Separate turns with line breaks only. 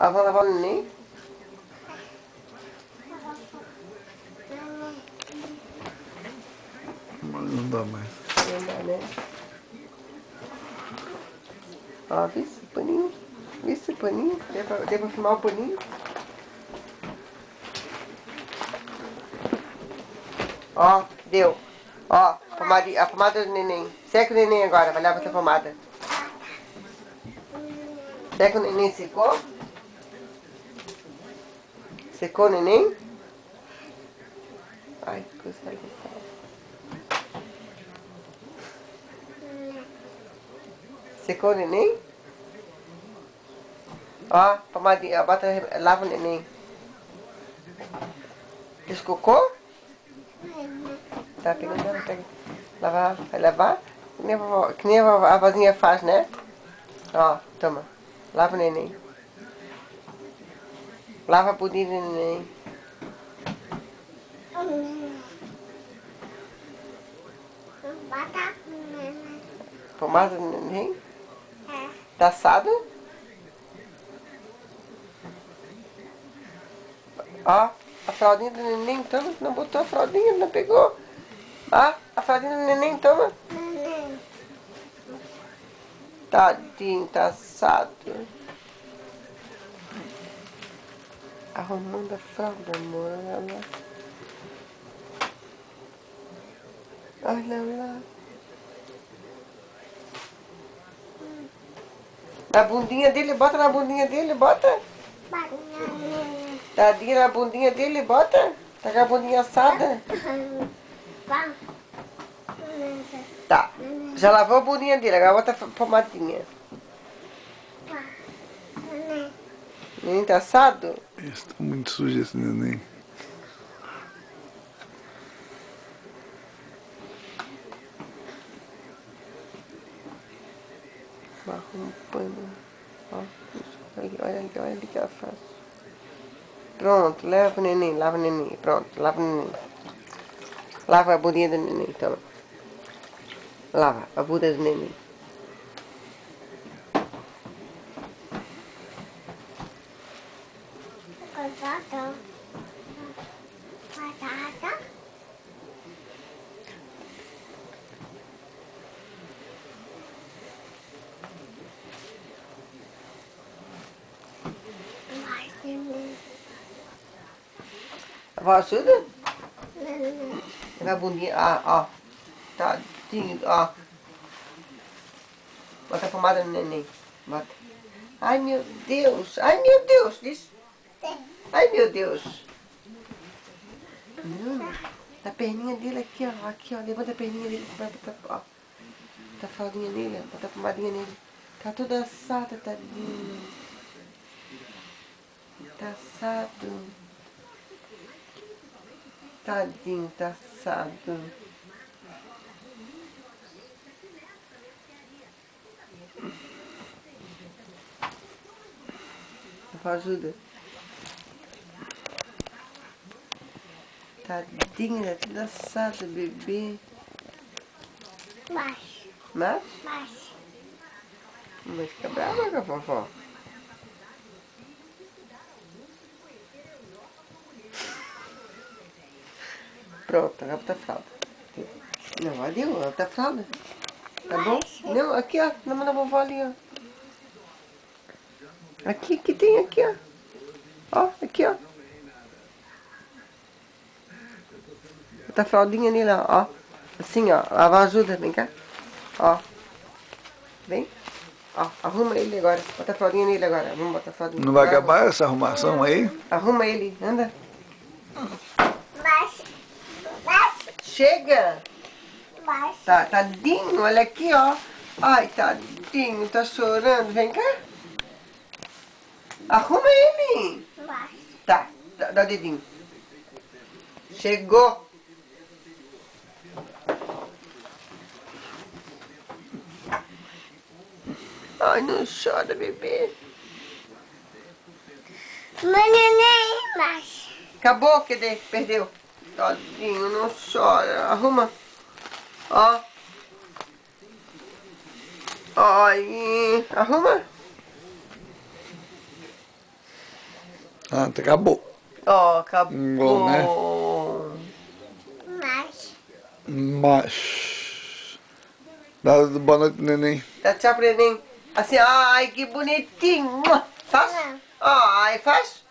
Ah, vamos lavar o neném?
Não dá mais.
Não dá, né? Ó, vê esse paninho. Vê esse paninho. Deu pra filmar o paninho? Ó, deu. Ó, a pomada do neném. Seca o neném agora, vai lá botar a pomada. Será que o neném secou? Secou o neném? Ai, que coisa legal. Secou o neném? Ó, pomadinha, bota, lava o neném. Fez cocô? Tá pegando ela, pega. Lavar, vai lavar? Que nem a vozinha faz, né? Ó, toma. Lava o neném. Lava a bundinha do neném. Pomada do neném? Tá assado? Ó, a fraldinha do neném, toma. Não botou a fraldinha, não pegou. Ó, a fraldinha do neném, toma. Tadinho, tá assado. Arrumando a fralda, amor. Olha lá. Olha lá. Na bundinha dele, bota na bundinha dele, bota. Tadinha na bundinha dele, bota. Tá com a bundinha assada. Tá. Já lavou a bundinha dele, agora bota a pomadinha. Neném tá assado?
Está muito sujo esse neném.
Arruma um pano. Ó, olha ali que ela faz. Pronto, leva o neném, lava o neném. Pronto, lava o neném. Lava a bundinha do neném, toma. Lava a bunda do neném. A avó ajuda? Leva a bundinha, ó. Tadinho, ó. Bota a pomada no neném. Bota. Ai, meu Deus. Ai, meu Deus. Diz. Ai, meu Deus. Não. Da perninha dele aqui, ó. Aqui, ó. Levanta a perninha dele. Vai botar, ó. Bota a fraldinha nele, ó. Bota a pomadinha nele. Tá toda assada, tadinho. Tá assado. Tadinho, tá assado. Ajuda. Tadinho, tá tudo assado, bebê.
Mas.
Mas? Mas fica brava com a vovó. Pronto, agora bota a fralda. Não, ali, ó, bota a fralda. Tá bom? Não, aqui, ó, na mão da vovó ali, ó. Aqui, que tem aqui, ó. Ó, aqui, ó. Bota a fraldinha nele, ó. Assim, ó. A avó ajuda, vem cá. Ó. Vem. Ó, arruma ele agora. Bota a fraldinha nele agora. Vamos botar a fraldinha.
Não vai acabar essa arrumação aí?
Arruma ele, anda.
Mas.
Chega! Tá, tadinho, olha aqui, ó. Ai, tadinho, tá chorando. Vem cá. Arruma ele. Tá, dá o dedinho. Chegou. Ai, não chora, bebê.
Mas.
Acabou, cadê? Perdeu. Tadinho, não chora. Arruma. Ó. Ai, arruma.
Ah, acabou.
Ó, acabou.
Bom, Mas. Dá boa noite, neném.
Dá tchau pro neném. Assim, ai, que bonitinho. Faz? Ai, faz?